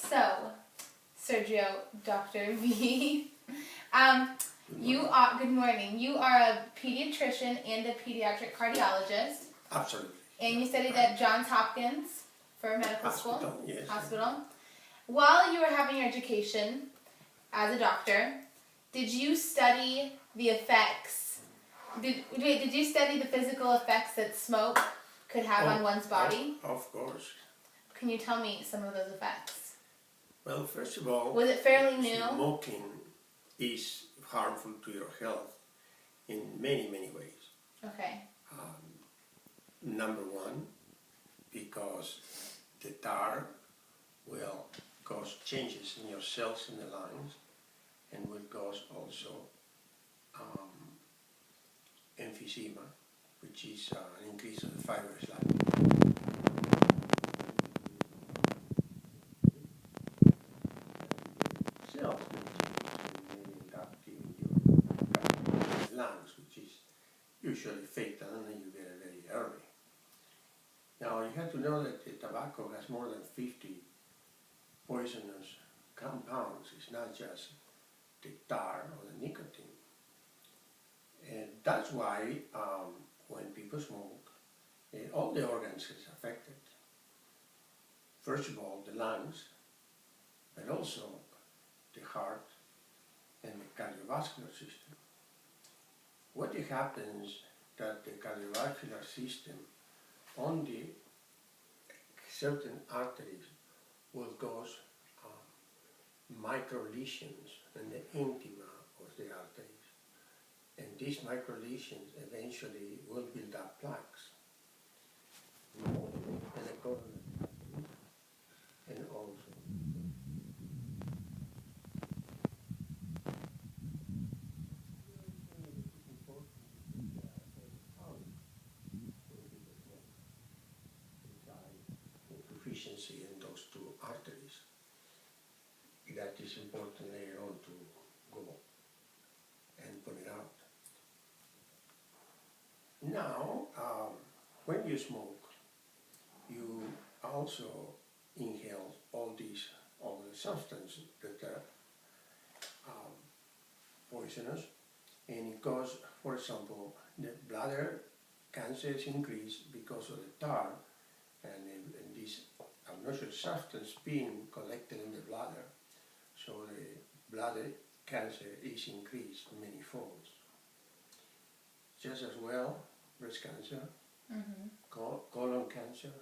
so, Sergio, Dr. V, good morning. You are a pediatrician and a pediatric cardiologist. Absolutely. And you studied at Johns Hopkins for medical school? Yes. Hospital. While you were having your education as a doctor, did you study the effects? Did you study the physical effects that smoke could have on one's body? Of course. Can you tell me some of those effects? Well, first of all, was it fairly new? Smoking is harmful to your health in many, many ways. Okay. Number one, because the tar will cause changes in your cells in the lungs and will cause also emphysema, which is an increase of the fibrous level. Cells will end up giving you lungs, which is usually fatal, and then you get it very early. Now you have to know that the tobacco has more than 50 poisonous compounds. It's not just the tar or the nicotine. And that's why when people smoke, all the organs is affected. First of all, the lungs, but also the heart and the cardiovascular system. What happens that the cardiovascular system on the certain arteries will cause micro lesions in the intima of the arteries. And these micro lesions eventually will build up plaques. And the coronary artery, and also deficiency in those two arteries. That is important later on to go and put it out. Now, when you smoke, you also inhale all the substances that are poisonous, and it causes, for example, the bladder cancer is increased because of the tar and this obnoxious substance being collected in the bladder. So the bladder cancer is increased many folds. Just as well, breast cancer, colon cancer,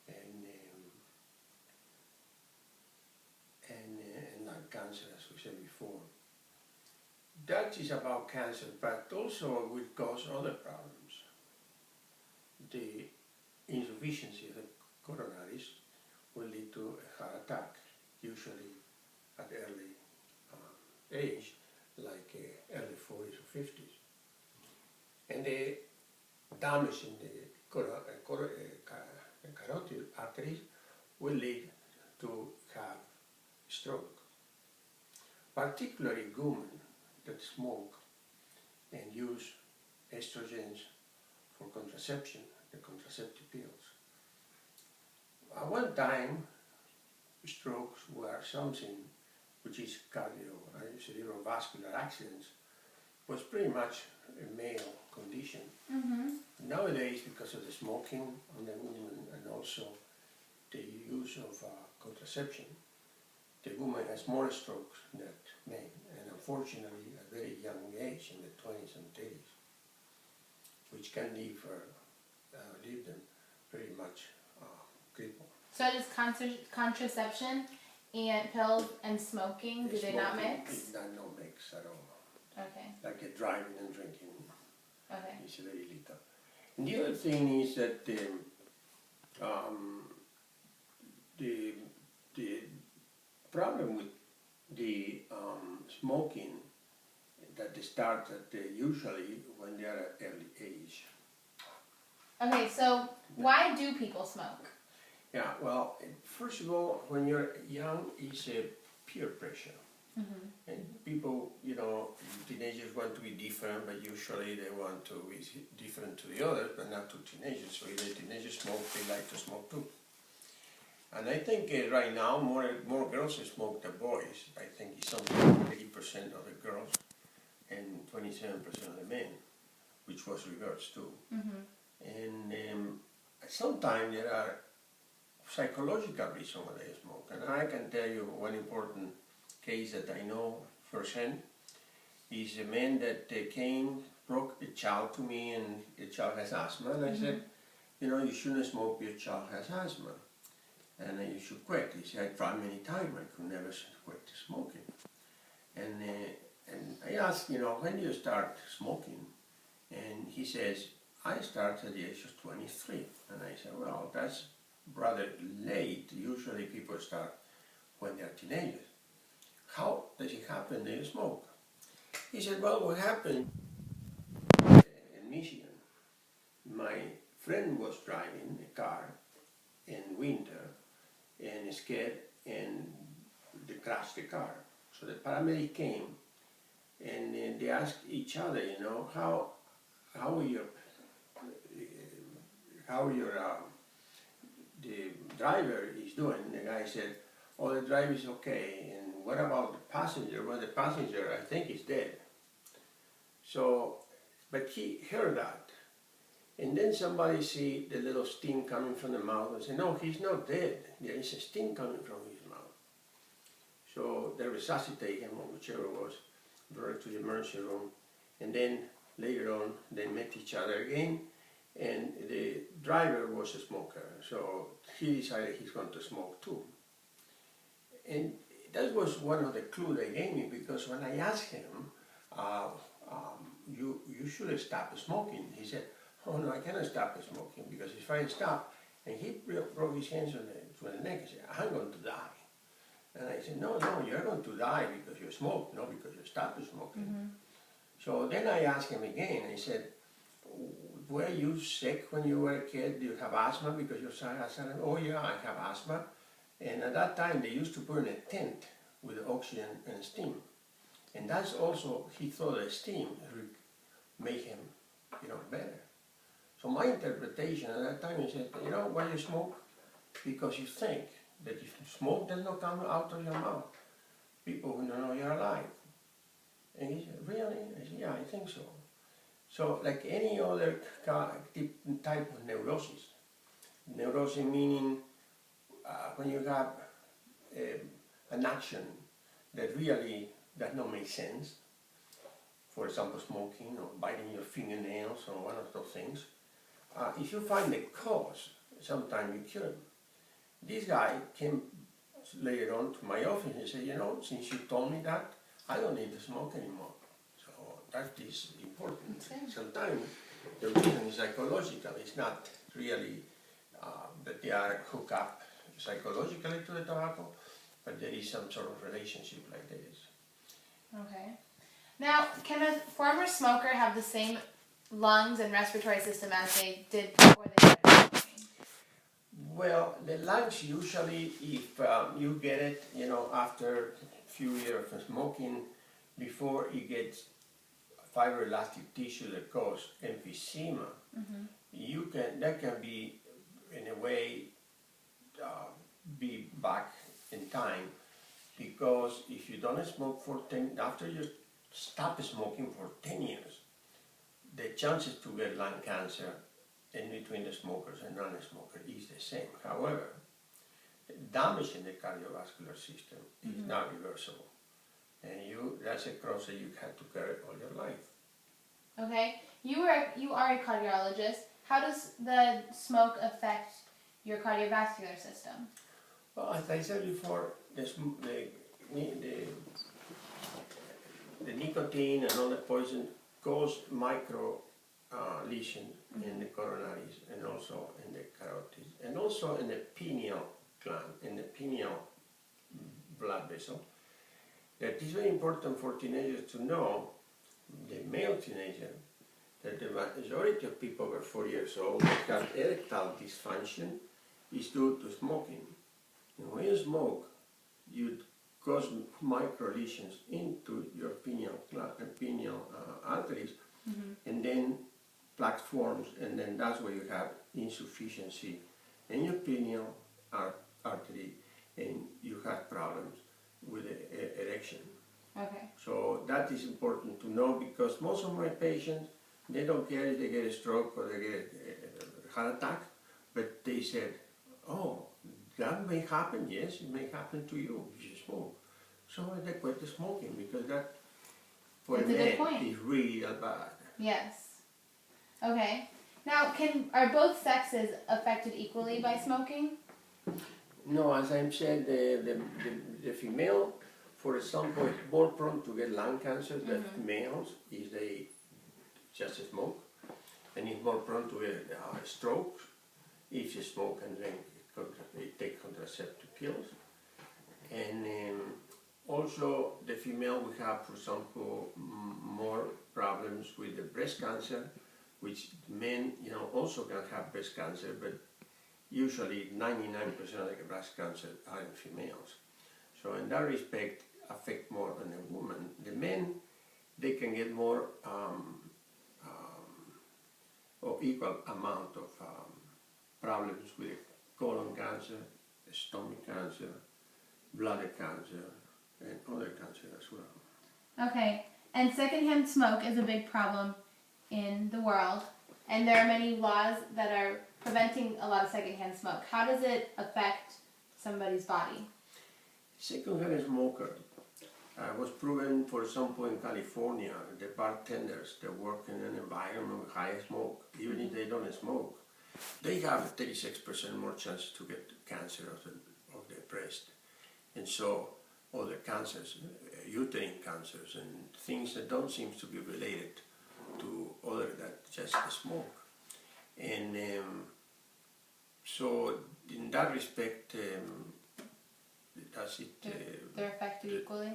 and lung cancer, as we said before. That is about cancer, but also will cause other problems. The insufficiency of the coronaries will lead to a heart attack, usually at early age, like early 40s or 50s. And the damage in the carotid arteries will lead to have stroke. Particularly women that smoke and use estrogens for contraception, the contraceptive pills. At one time, strokes were something which is cerebrovascular accidents, was pretty much a male condition. Nowadays, because of the smoking on the woman and also the use of contraception, the woman has more strokes than men, and unfortunately at a very young age, in the 20s and 30s, which can leave them pretty much crippled. So does contraception and pills and smoking, do they not mix? It does not mix at all. Okay. Like driving and drinking. Okay. It's very little. And the other thing is that the problem with the smoking that they start usually when they are at early age. Okay, so why do people smoke? Yeah, well, first of all, when you're young, it's peer pressure. And people, teenagers want to be different, but usually they want to be different to the others, but not to teenagers. So if the teenagers smoke, they like to smoke too. And I think right now more girls smoke than boys. I think it's something like 80% of the girls and 27% of the men, which was reversed too. And sometimes there are psychological reasons why they smoke. And I can tell you one important case that I know firsthand is a man that brought a child to me, and the child has asthma, and I said, you shouldn't smoke, your child has asthma, and you should quit. He said, I tried many times, I could never quit smoking. And I asked, when do you start smoking? And he says, I started at the age of 23. And I said, well, that's rather late. Usually people start when they're teenagers. How does it happen that you smoke? He said, well, what happened in Michigan, my friend was driving a car in winter and scared, and they crashed the car. So the paramedic came, and they asked each other, how the driver is doing. The guy said, oh, the driver is okay, and what about the passenger? Well, the passenger, I think, is dead. So, but he heard that, and then somebody see the little steam coming from the mouth and say, no, he's not dead, there is a steam coming from his mouth. So they resuscitate him, or whichever was, brought to the emergency room, and then later on they met each other again, and the driver was a smoker, so he decided he's going to smoke too. And that was one of the clues they gave me, because when I asked him, you should stop smoking, he said, oh no, I cannot stop smoking, because if I stop, and he broke his hands on the neck and said, I'm going to die. And I said, no, you're going to die because you smoke, not because you stopped smoking. So then I asked him again, I said, were you sick when you were a kid? Do you have asthma because you're asthma? Oh yeah, I have asthma. And at that time they used to put in a tent with oxygen and steam. And that's also, he thought that steam made him, better. So my interpretation at that time, he said, why you smoke? Because you think that if smoke does not come out of your mouth, people will know you're alive. And he said, really? I said, yeah, I think so. So like any other type of neurosis meaning when you have an action that really does not make sense, for example smoking or biting your fingernails or one of those things, if you find the cause, sometimes you cure them. This guy came later on to my office and said, since you told me that, I don't need to smoke anymore. So that is important. Sometimes the reason is psychological. It's not really that they are hooked up psychologically to the tobacco, but there is some sort of relationship like this. Okay. Now, can a former smoker have the same lungs and respiratory system as they did before they started smoking? Well, the lungs usually, if you get it, after a few years of smoking, before it gets fibroelastic tissue that cause emphysema, that can be, in a way, be back in time, because if you don't smoke for 10, after you stop smoking for 10 years, the chances to get lung cancer in between the smokers and non-smokers is the same. However, the damage in the cardiovascular system is not reversible, and that's a cross that you have to carry all your life. Okay, you are a cardiologist. How does the smoke affect your cardiovascular system? Well, as I said before, the nicotine and all the poison cause micro lesion in the coronaries and also in the carotids and also in the pineal gland, in the pineal blood vessel. That is very important for teenagers to know, the male teenager, that the majority of people over 4 years old that have erectile dysfunction is due to smoking. And when you smoke, you cause micro lesions into your pineal arteries, and then plaque forms, and then that's where you have insufficiency in your pineal artery, and you have problems with the erection. Okay. So that is important to know, because most of my patients, they don't care if they get a stroke or they get a heart attack, but they said, oh, that may happen. Yes, it may happen to you if you smoke. So they quit the smoking, because that for That's a a good man point. is really bad. Yes. Okay. Now, are both sexes affected equally by smoking? No, as I said, the female, for example, is more prone to get lung cancer than males if they just smoke, and is more prone to get stroke if you smoke and drink, they take contraceptive pills. And also the female will have, for example, more problems with the breast cancer, which men, also can have breast cancer, but usually 99% of the breast cancer are in females. So in that respect, affect more than a woman. The men, they can get more or equal amount of problems with colon cancer, stomach cancer, bladder cancer, and other cancer as well. Okay. And secondhand smoke is a big problem in the world, and there are many laws that are preventing a lot of secondhand smoke. How does it affect somebody's body? Secondhand smoker was proven, for example, in California, the bartenders that work in an environment with high smoke, even if they don't smoke, they have 36% more chance to get cancer of the breast. And so other cancers, uterine cancers, and things that don't seem to be related to other than just smoke. And so in that respect, does it... They're affected equally?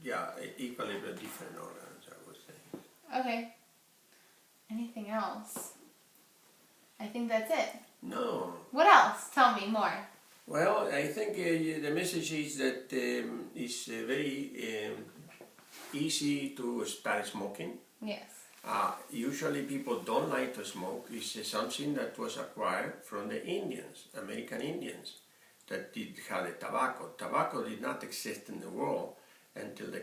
Yeah, equally but different organs, I would say. Okay. Anything else? I think that's it. No. What else? Tell me more. Well, I think the message is that it's very easy to start smoking. Yes. Usually people don't like to smoke. It's something that was acquired from the Indians, American Indians, that did have the tobacco. Tobacco did not exist in the world until the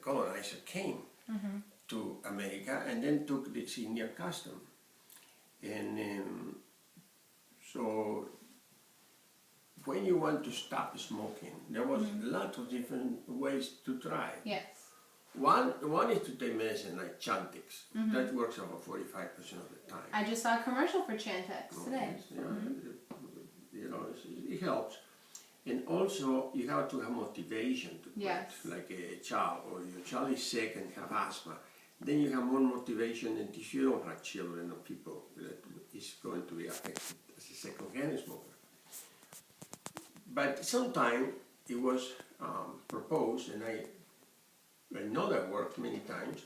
colonizer came to America and then took this Indian custom. And so when you want to stop smoking, there was a lot of different ways to try. Yes. One is to take medicine like Chantix. That works about 45% of the time. I just saw a commercial for Chantix today. It helps. And also, you have to have motivation to quit. Yes. Like a child, or your child is sick and have asthma. Then you have more motivation than if you don't have children or people that is going to be affected as a second-hand smoker. But sometime it was proposed, and I know that worked many times,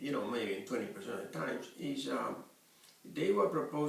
maybe 20% of the times, is they were proposed